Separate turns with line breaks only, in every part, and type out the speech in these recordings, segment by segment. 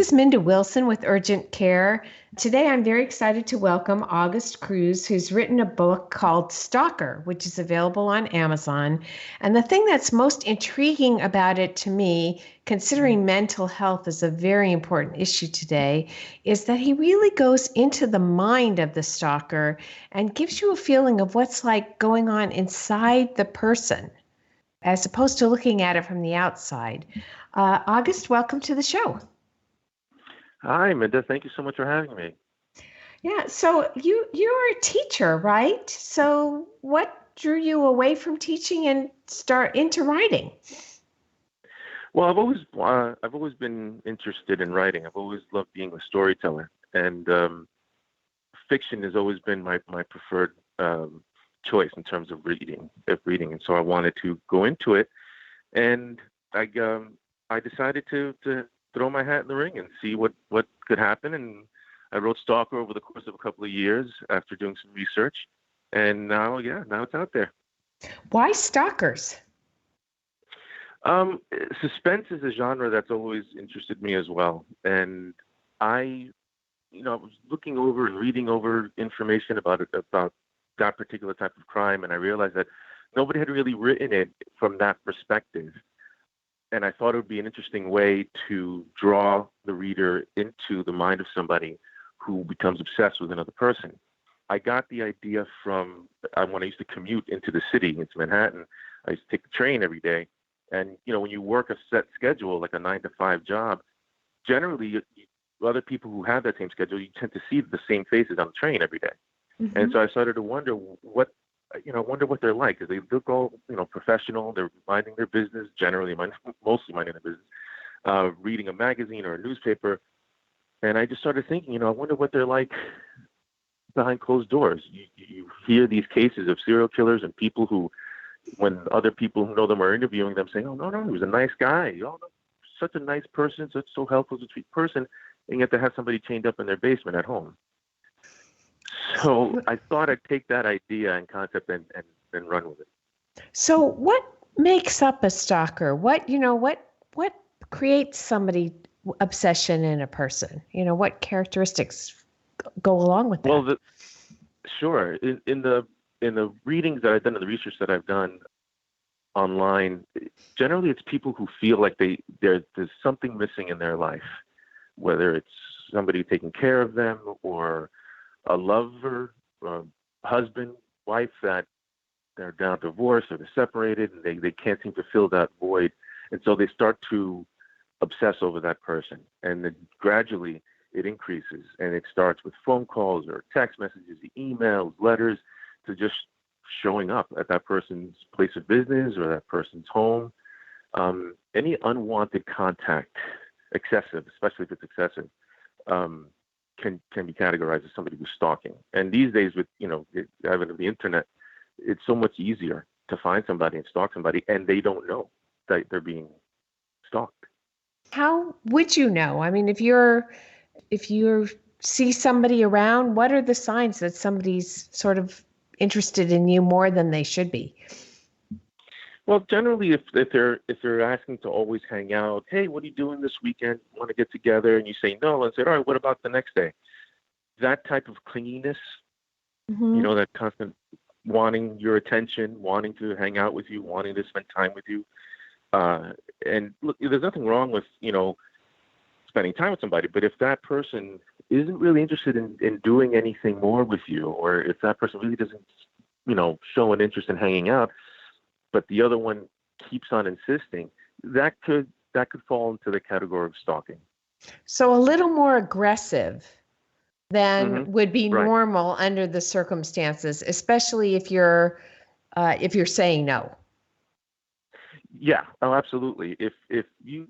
is Minda Wilson with Urgentcare. Today I'm very excited to welcome August Cruz, who's written a book called Stalker, which is available on Amazon. And the thing that's most intriguing about it to me, considering mental health is a very important issue today, is that he really goes into the mind of the stalker and gives you a feeling of what's like going on inside the person, as opposed to looking at it from the outside. August, welcome to the show.
Hi, Minda. Thank you so much for having me.
Yeah, so you're a teacher, right? So what drew you away from teaching and start into writing?
Well, I've always been interested in writing. I've always loved being a storyteller, and fiction has always been my preferred choice in terms of reading. And so I wanted to go into it, and I decided to throw my hat in the ring and see what could happen. And I wrote Stalker over the course of a couple of years after doing some research. And now it's out there.
Why stalkers?
Suspense is a genre that's always interested me as well. And I was looking over and reading over information about that particular type of crime. And I realized that nobody had really written it from that perspective. And I thought it would be an interesting way to draw the reader into the mind of somebody who becomes obsessed with another person. I got the idea from when I used to commute into the city, into Manhattan. I used to take the train every day. And, when you work a set schedule, like a 9-to-5 job, generally other people who have that same schedule, you tend to see the same faces on the train every day. Mm-hmm. And so I started to wonder what they're like, because they look all, professional. They're minding their business, mostly minding their business, reading a magazine or a newspaper. And I just started thinking, I wonder what they're like behind closed doors. You hear these cases of serial killers and people who, when other people who know them are interviewing them, saying, "Oh, no, he was a nice guy. Such a nice person, so helpful, such a sweet person," and yet they have somebody chained up in their basement at home. So I thought I'd take that idea and concept and run with it.
So what makes up a stalker? What creates somebody obsession in a person? What characteristics go along with that?
Well, sure. In the readings that I've done and the research that I've done online, generally it's people who feel like there's something missing in their life, whether it's somebody taking care of them or a lover, husband, wife that they're now divorced or they're separated and they can't seem to fill that void. And so they start to obsess over that person. And then gradually it increases, and it starts with phone calls or text messages, emails, letters, to just showing up at that person's place of business or that person's home. Any unwanted contact, excessive, especially if it's excessive, can be categorized as somebody who's stalking. And these days, with the advent of the internet, it's so much easier to find somebody and stalk somebody, and they don't know that they're being stalked.
How would you know? I mean, if you see somebody around, what are the signs that somebody's sort of interested in you more than they should be?
Well, generally, if they're asking to always hang out, "Hey, what are you doing this weekend? Want to get together?" and you say no, and say, "All right, what about the next day?" That type of clinginess,
Mm-hmm.
That constant wanting your attention, wanting to hang out with you, wanting to spend time with you. And look, there's nothing wrong with, spending time with somebody, but if that person isn't really interested in doing anything more with you, or if that person really doesn't, show an interest in hanging out, but the other one keeps on insisting, that could fall into the category of stalking.
So a little more aggressive than would be
right.
normal under the circumstances, especially if you're saying no.
Yeah, oh, absolutely. If you,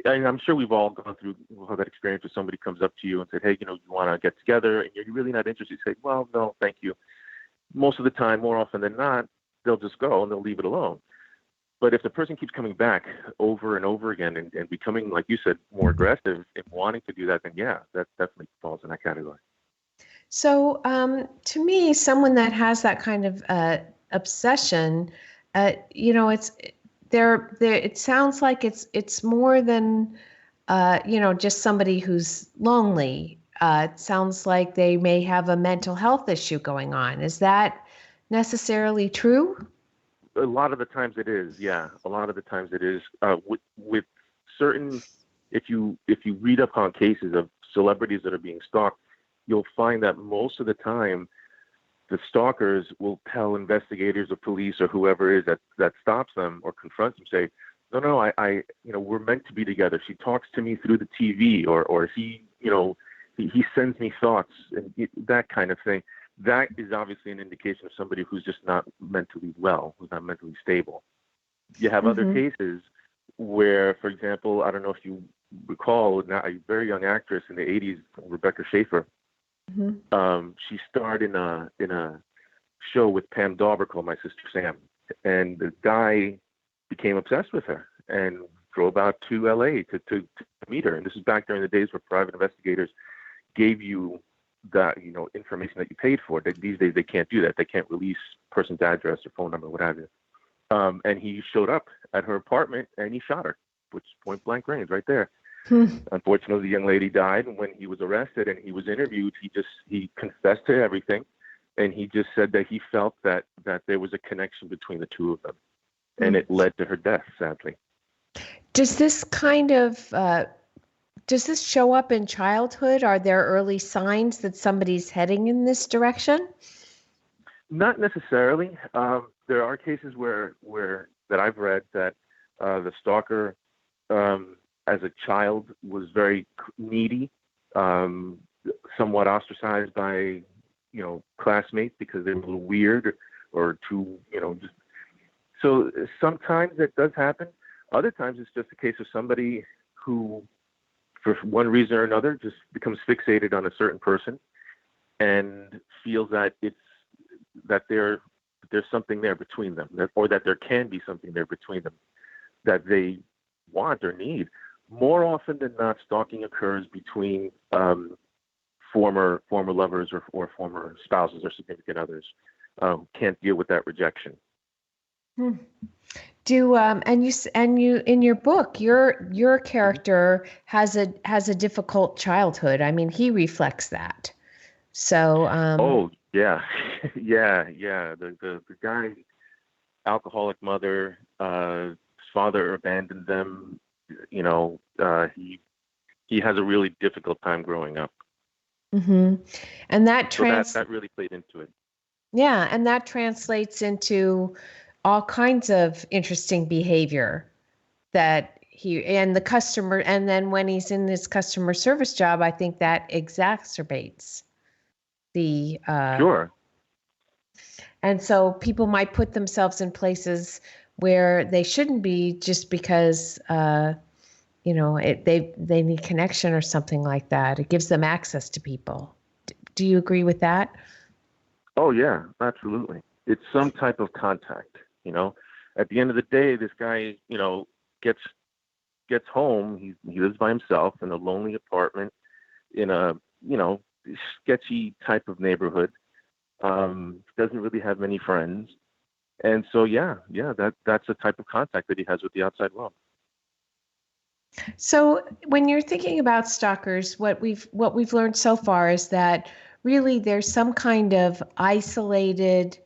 and I'm sure we've all gone through that experience where somebody comes up to you and said, "Hey, you want to get together," and you're really not interested. You say, "Well, no, thank you." Most of the time, more often than not, they'll just go and they'll leave it alone. But if the person keeps coming back over and over again and becoming, like you said, more aggressive and wanting to do that, then yeah, that definitely falls in that category.
So to me, someone that has that kind of obsession, it's there. It sounds like it's more than just somebody who's lonely. It sounds like they may have a mental health issue going on. Is that necessarily true?
A lot of the times it is, yeah. A lot of the times it is. With certain, if you read up on cases of celebrities that are being stalked, you'll find that most of the time the stalkers will tell investigators or police or whoever it is that stops them or confronts them, say, no, I we're meant to be together. She talks to me through the TV, or he sends me thoughts, and that kind of thing. That is obviously an indication of somebody who's just not mentally well, who's not mentally stable. You have other cases where, for example, I don't know if you recall, now a very young actress in the 80s, Rebecca Schaefer. She starred in a show with Pam Dauber called My Sister Sam, and the guy became obsessed with her and drove out to LA to meet her. And this is back during the days where private investigators gave you that information that you paid for. These days they can't do that. They can't release person's address or phone number, what have you. And he showed up at her apartment and he shot her, which point blank range right there. Unfortunately, the young lady died, and when he was arrested and he was interviewed, he confessed to everything, and he just said that he felt that there was a connection between the two of them, and it led to her death, sadly.
Does this does this show up in childhood? Are there early signs that somebody's heading in this direction?
Not necessarily. There are cases where that I've read that the stalker, as a child, was very needy, somewhat ostracized by classmates because they were a little weird or too just. So sometimes that does happen. Other times it's just a case of somebody who, for one reason or another, just becomes fixated on a certain person and feels that there's something there between them, or that there can be something there between them that they want or need. More often than not, stalking occurs between former lovers or former spouses or significant others. Can't deal with that rejection.
And you in your book, your character has a difficult childhood. I mean, he reflects that. So.
Oh yeah, yeah. The guy, alcoholic mother, his father abandoned them. He has a really difficult time growing up.
And that
that really played into it.
Yeah, and that translates into all kinds of interesting behavior that the customer, and then when he's in this customer service job, I think that exacerbates the
Sure.
And so people might put themselves in places where they shouldn't be just because they need connection or something like that. It gives them access to people. Do you agree with that?
Oh yeah, absolutely. It's some type of contact. At the end of the day, this guy, gets home. He lives by himself in a lonely apartment in a sketchy type of neighborhood. Doesn't really have many friends, and so that's the type of contact that he has with the outside world.
So when you're thinking about stalkers, what we've learned so far is that really there's some kind of isolated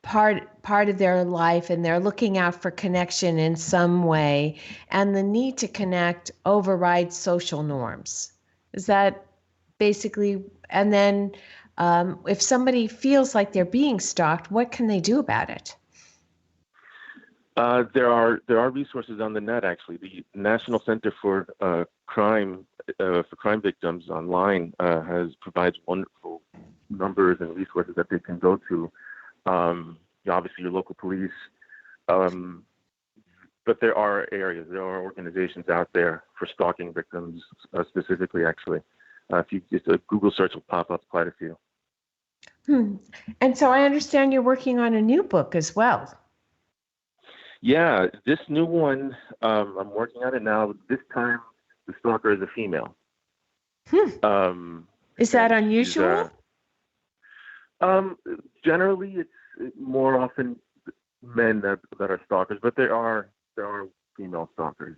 part of their life, and they're looking out for connection in some way, and the need to connect overrides social norms. Is that basically? And then if somebody feels like they're being stalked, what can they do about it?
There are resources on the net, actually. The National Center for Crime Victims online provides wonderful numbers and resources that they can go to. Obviously, your local police, but there are organizations out there for stalking victims specifically. Actually, if you just a Google search will pop up quite a few.
And so I understand you're working on a new book as well.
Yeah, this new one, I'm working on it now. This time, the stalker is a female.
Is that unusual?
Generally, it's more often men that are stalkers, but there are female stalkers.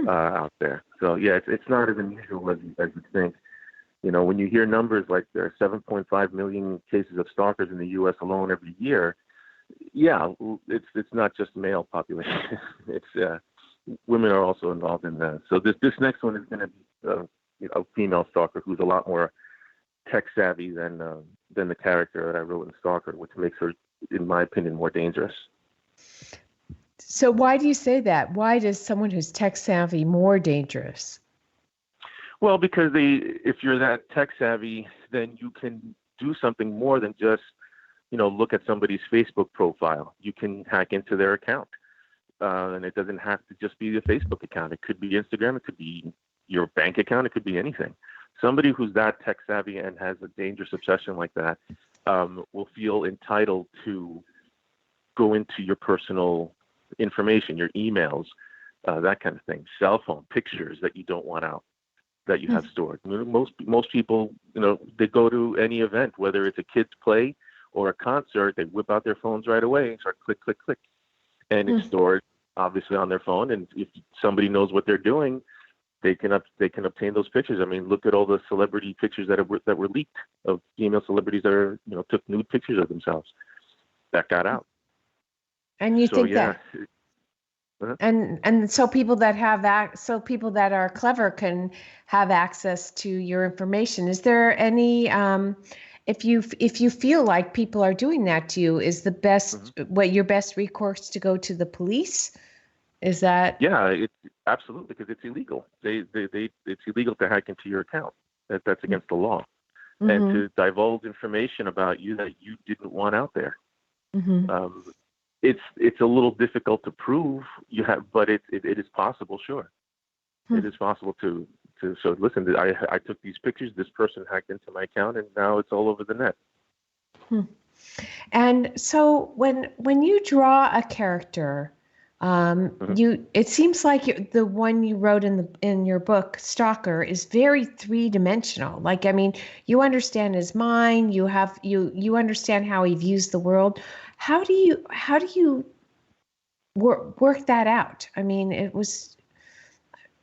out there. So yeah, it's not as unusual as you think. When you hear numbers like there are 7.5 million cases of stalkers in the U.S. alone every year, yeah, it's not just male population. It's women are also involved in that. So this next one is going to be a female stalker who's a lot more tech savvy than the character that I wrote in Stalker, which makes her, in my opinion, more dangerous.
So why do you say that? Why does someone who's tech savvy more dangerous?
Well, because if you're that tech savvy, then you can do something more than just, look at somebody's Facebook profile. You can hack into their account. And it doesn't have to just be the Facebook account. It could be Instagram. It could be your bank account. It could be anything. Somebody who's that tech savvy and has a dangerous obsession like that will feel entitled to go into your personal information, your emails, that kind of thing, cell phone pictures that you don't want out, that you have stored. Most people, they go to any event, whether it's a kid's play or a concert, they whip out their phones right away and start click, click, click. And it's stored obviously on their phone. And if somebody knows what they're doing, they can obtain those pictures. I mean, look at all the celebrity pictures that were leaked of female celebrities that took nude pictures of themselves. That got out.
And you think
yeah.
that, and so people that people that are clever can have access to your information. Is there any, if you feel like people are doing that to you, is the best, your best recourse to go to the police? Is that?
Yeah, it's absolutely, because it's illegal. It's illegal to hack into your account. That's against the law. And to divulge information about you that you didn't want out there. It's a little difficult to prove but it is possible. Sure. It is possible to show, listen, I took these pictures, this person hacked into my account, and now it's all over the net.
And so when you draw a character, it seems like the one you wrote in your book, Stalker, is very three-dimensional. Like, I mean, you understand his mind, you understand how he views the world. How do you work that out? I mean,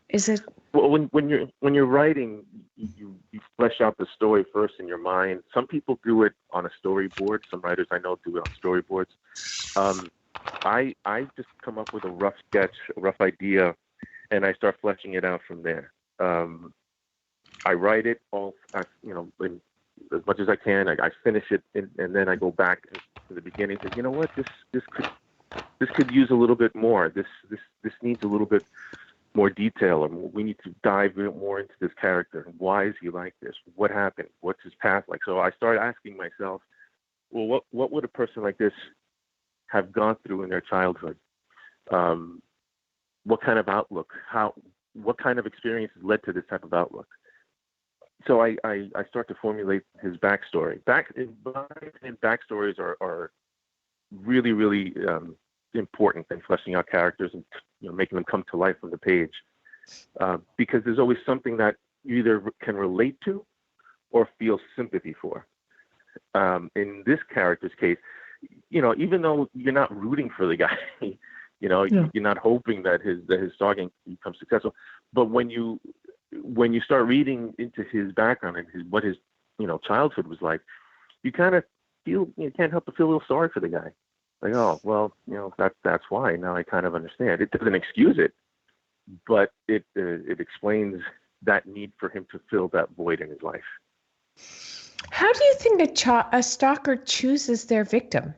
is it?
Well, when you're writing, you flesh out the story first in your mind. Some people do it on a storyboard. Some writers I know do it on storyboards. I just come up with a rough sketch, a rough idea, and I start fleshing it out from there. I write it all, as much as I can. I finish it, and then I go back to the beginning. And say, you know what, this could use a little bit more. This needs a little bit more detail, or we need to dive more into this character. Why is he like this? What happened? What's his path like? So I started asking myself, well, what would a person like this have gone through in their childhood? What kind of outlook? What kind of experiences led to this type of outlook? So I start to formulate his backstory. Backstories are really, really important in fleshing out characters and making them come to life on the page, because there's always something that you either can relate to or feel sympathy for. In this character's case, even though you're not rooting for the guy, you're not hoping that his stalking becomes successful, but when you start reading into his background and what his childhood was like, you kind of feel, you can't help but feel a little sorry for the guy. Like, oh, well, that's why. Now I kind of understand. It doesn't excuse it, but it explains that need for him to fill that void in his life.
How do you think a stalker chooses their victim?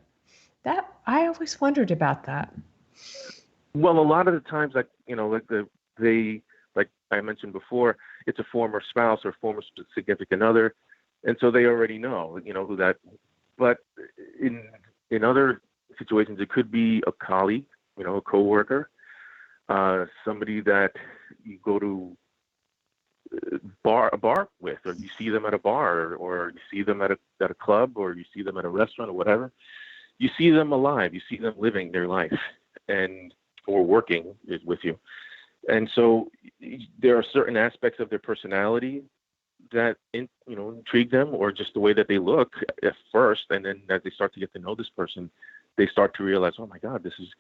That I always wondered about that.
Well, a lot of the times, like I mentioned before, it's a former spouse or former significant other, and so they already know, who that. But in other situations, it could be a colleague, a coworker, somebody that you go to a bar with, or you see them at a bar, or you see them at a club, or you see them at a restaurant, or whatever. You see them alive. You see them living their life, or working with you. And so there are certain aspects of their personality that intrigue them, or just the way that they look at first, and then as they start to get to know this person, they start to realize, oh my God, this is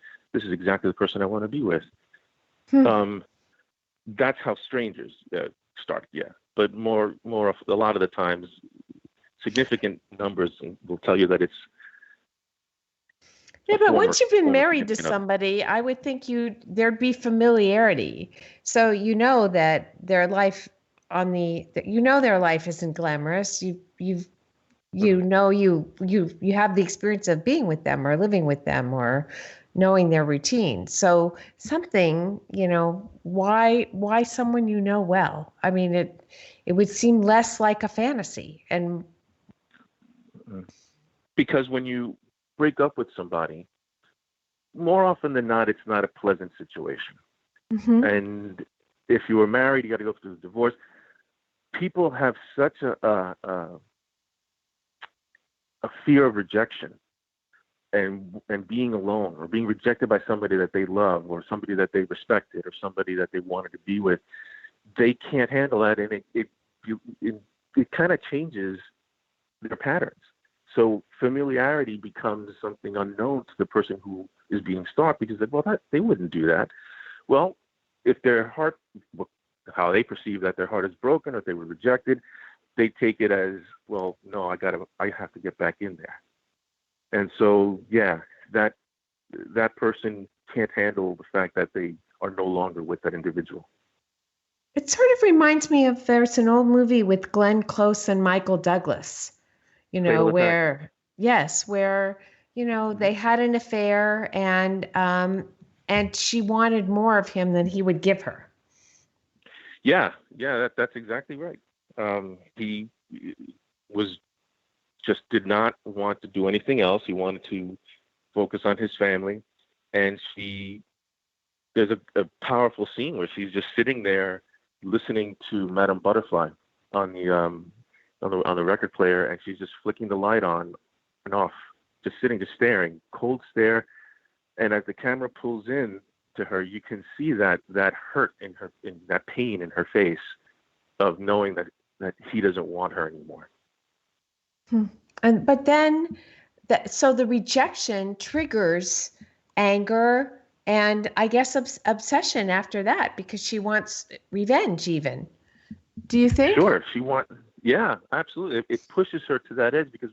exactly the person I want to be with. That's how strangers start. Yeah, but more of a lot of the times, significant numbers will tell you that it's
Yeah,
a
but once you've been
former
married to
significant other.
somebody, I would think there'd be familiarity. So you know that their life their life isn't glamorous.
Mhm.
You have the experience of being with them or living with them or knowing their routine. So something, why someone you know well? I mean, it would seem less like a fantasy. And
Mhm. Because when you break up with somebody, more often than not, it's not a pleasant situation.
Mhm.
And if you were married, you got to go through the divorce. People have such a fear of rejection and being alone or being rejected by somebody that they love or somebody that they respected or somebody that they wanted to be with. They can't handle that, and it kind of changes their patterns. So familiarity becomes something unknown to the person who is being stalked because they wouldn't do that. Well, if their heart, how they perceive that their heart is broken or they were rejected, they take it as, well, no, I have to get back in there. And so, yeah, that that person can't handle the fact that they are no longer with that individual.
it sort of reminds me of there's an old movie with Glenn Close and Michael Douglas,
Fatal attraction.
where yes, where
Mhm.
they had an affair and she wanted more of him than he would give her.
Yeah, yeah, that's exactly right. He was just did not want to do anything else. He wanted to focus on his family, and there's a powerful scene where she's just sitting there listening to Madame Butterfly on the record player, and she's just flicking the light on and off, just sitting, just staring, cold stare. And as the camera pulls in to her, you can see that hurt in that pain in her face of knowing that he doesn't want her anymore.
Hmm. And but then so the rejection triggers anger and I guess obsession after that because she wants revenge even. Do you think?
Sure, yeah, absolutely. It pushes her to that edge because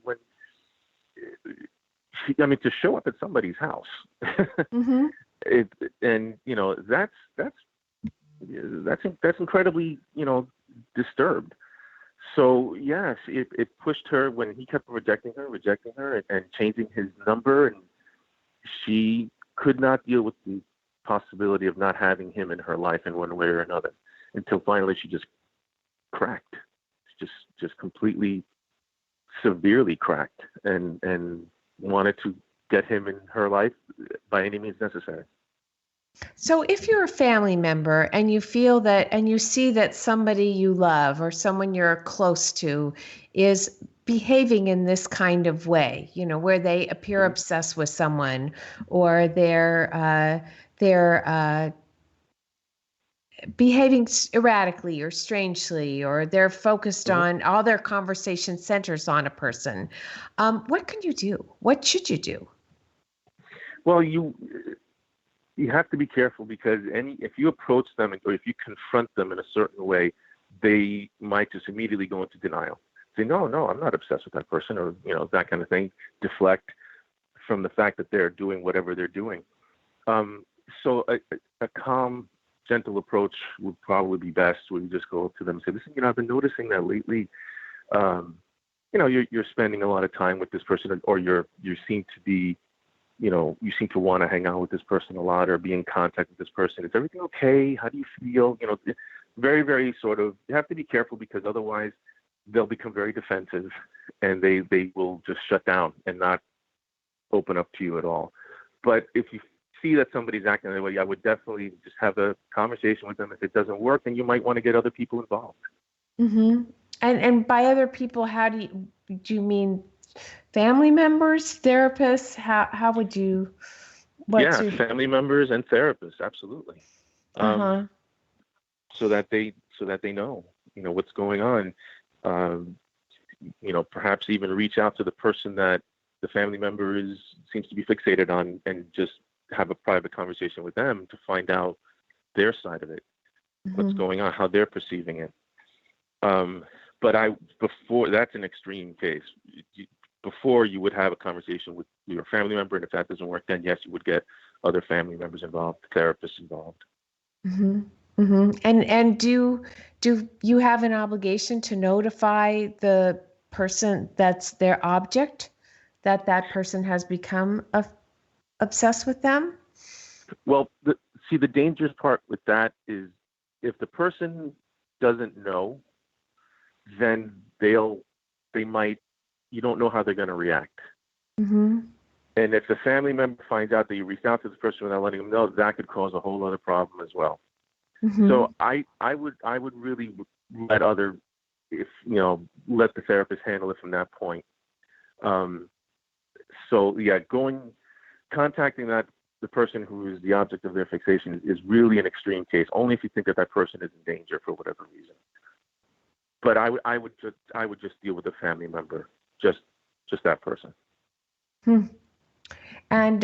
I mean, to show up at somebody's house,
Mm-hmm.
it, and that's incredibly disturbed. So yes, it pushed her when he kept rejecting her, and changing his number, and she could not deal with the possibility of not having him in her life in one way or another until finally she just cracked, just completely severely cracked, and wanted to get him in her life by any means necessary.
So if you're a family member and you feel that and you see that somebody you love or someone you're close to is behaving in this kind of way, where they appear
Mhm.
obsessed with someone or they're behaving erratically or strangely, or they're focused
Mhm.
on all their conversation centers on a person, what can you do? What should you do?
Well, you have to be careful because if you approach them or if you confront them in a certain way, they might just immediately go into denial. Say, no, no, I'm not obsessed with that person, or that kind of thing. Deflect from the fact that they're doing whatever they're doing. Um, so a calm, gentle approach would probably be best. Where you just go up to them and say, listen, I've been noticing that lately. Um, you're spending a lot of time with this person, or you seem to be you seem to want to hang out with this person a lot or be in contact with this person. Is everything okay? How do you feel? Very, very sort of, you have to be careful because otherwise they'll become very defensive and they will just shut down and not open up to you at all. But if you see that somebody's acting that way, I would definitely just have a conversation with them. If it doesn't work, then you might want to get other people involved.
Mm-hmm. And by other people, how do you mean family members, therapists? How would you? What's
Yeah,
your?
family members and therapists, absolutely. Um,
Uh-huh.
so that they know, what's going on. Um, perhaps even reach out to the person that the family member seems to be fixated on, and just have a private conversation with them to find out their side of it. what's
Mm-hmm.
going on, how they're perceiving it. But before, that's an extreme case. Before, you would have a conversation with your family member, and if that doesn't work, then yes, you would get other family members involved, therapists involved.
Mm-hmm. Mm-hmm. And do you have an obligation to notify the person that's their object that that person has become obsessed with them?
Well, the dangerous part with that is if the person doesn't know, then they might, you don't know how they're going to react.
Mm-hmm.
And if the family member finds out that you reached out to the person without letting them know, that could cause a whole other problem as well.
Mm-hmm.
So I would really let let the therapist handle it from that point. So yeah, contacting the person who is the object of their fixation is really an extreme case. Only if you think that that person is in danger for whatever reason. But I would just deal with the family member, just that person.
Hmm. And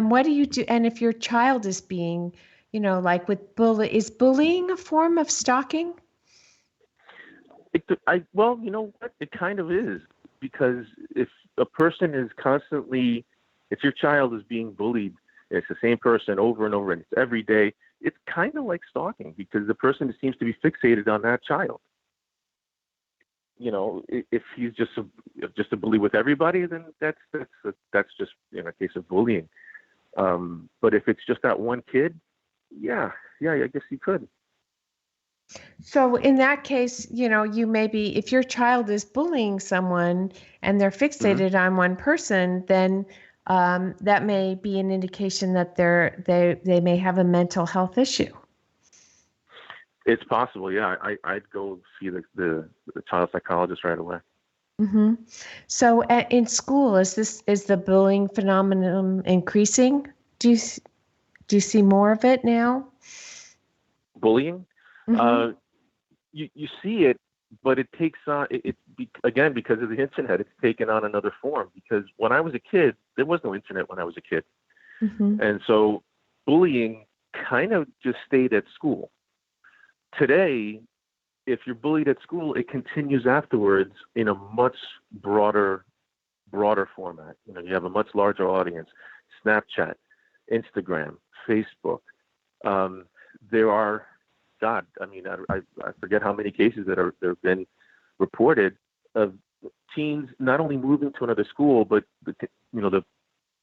what do you do? And if your child is being, like with is bullying a form of stalking?
Well, you know what? It kind of is, because if a person is constantly, if your child is being bullied, it's the same person over and over, and it's every day. It's kind of like stalking, because the person seems to be fixated on that child. If he's just a bully with everybody, then that's just a case of bullying. But if it's just that one kid, yeah, I guess you could.
So in that case, you maybe if your child is bullying someone and they're
Hmm.
fixated on one person, then that may be an indication that they may have a mental health issue.
It's possible, yeah. I'd go see the child psychologist right away.
Mm-hmm. So in school, is the bullying phenomenon increasing? Do you see more of it now?
Bullying,
Mm-hmm.
uh, you see it, but it takes on again, because of the internet. It's taken on another form. Because when I was a kid, there was no internet when I was a kid,
Mm-hmm.
and so bullying kind of just stayed at school. Today, if you're bullied at school, it continues afterwards in a much broader format. You have a much larger audience. Snapchat, Instagram, Facebook. There are, God, I mean, I forget how many cases that have been reported of teens not only moving to another school, but the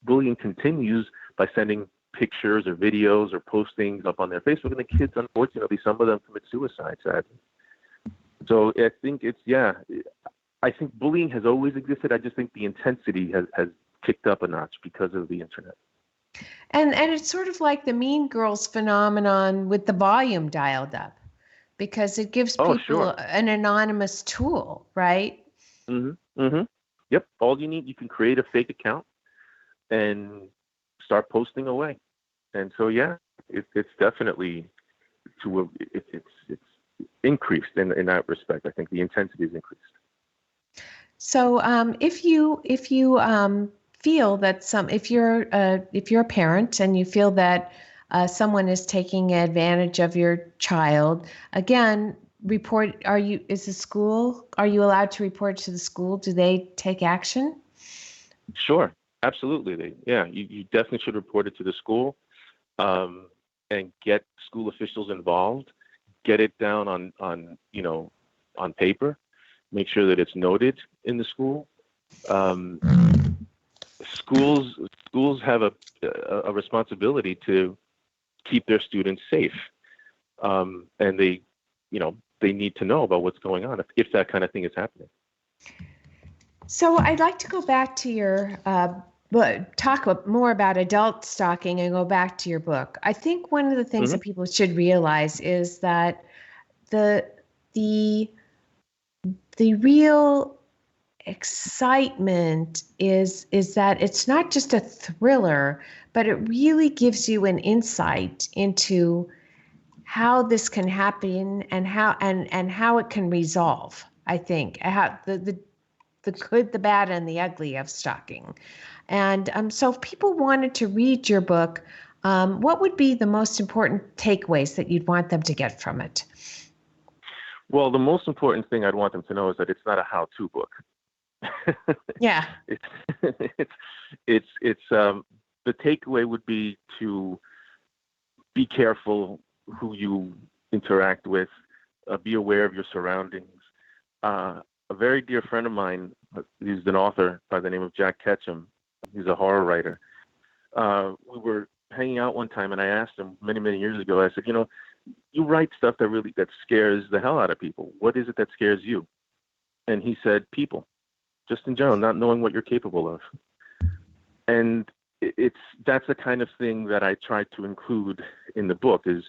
bullying continues by sending pictures or videos or postings up on their Facebook, and the kids, unfortunately, some of them commit suicide, sadly. So I think I think bullying has always existed. I just think the intensity has kicked up a notch because of the internet.
And it's sort of like the Mean Girls phenomenon with the volume dialed up because it gives
Oh,
people
sure.
an anonymous tool, right?
Mm-hmm. Mm-hmm. Yep. All you can create a fake account and start posting away. And so, yeah, it's definitely it's increased in that respect. I think the intensity is increased.
So if you feel that if you're a parent and you feel that someone is taking advantage of your child, again, are you allowed to report to the school? Do they take action?
Sure. Absolutely. You definitely should report it to the school, um, and get school officials involved. Get it down on paper. Make sure that it's noted in the school. Um, schools have a responsibility to keep their students safe, and they need to know about what's going on if that kind of thing is happening.
So I'd like to go back to your more about adult stalking and go back to your book. I think one of the things
Hmm.
that people should realize is that the the the real excitement is that it's not just a thriller, but it really gives you an insight into how this can happen and how it can resolve. I think how the good, the bad, and the ugly of stalking. And so if people wanted to read your book, What would be the most important takeaways that you'd want them to get from it?
Well, the most important thing I'd want them to know is that it's not a how-to book.
Yeah.
The takeaway would be to be careful who you interact with, be aware of your surroundings. A very dear friend of mine, he's an author by the name of Jack Ketchum. He's a horror writer. We were hanging out one time, and I asked him many, many years ago, I said, you write stuff that scares the hell out of people. What is it that scares you? And he said, people, just in general, not knowing what you're capable of. And that's the kind of thing that I tried to include in the book is,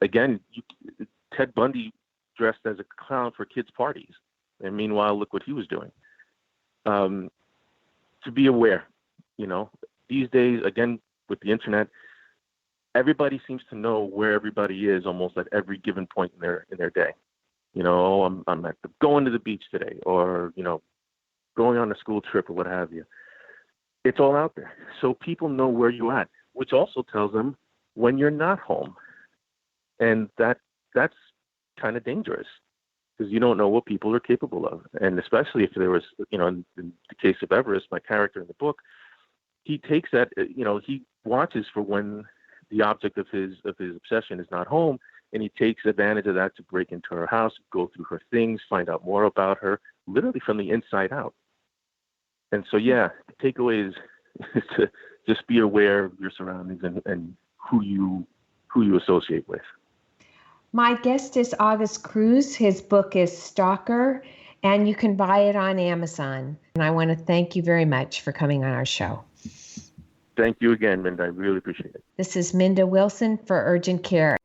again, Ted Bundy dressed as a clown for kids' parties. And meanwhile, look what he was doing. To be aware, these days, again, with the internet, everybody seems to know where everybody is almost at every given point in their day. I'm going to the beach today, or, going on a school trip or what have you. It's all out there. So people know where you're at, which also tells them when you're not home. And that's kind of dangerous because you don't know what people are capable of. And especially if there was, in the case of Everest, my character in the book, he takes that, he watches for when the object of his obsession is not home, and he takes advantage of that to break into her house, go through her things, find out more about her, literally from the inside out. And so, the takeaway is to just be aware of your surroundings and who you associate with.
My guest is August Cruz. His book is Stalker, and you can buy it on Amazon. And I want to thank you very much for coming on our show.
Thank you again, Minda. I really appreciate it.
This is Minda Wilson for Urgent Care.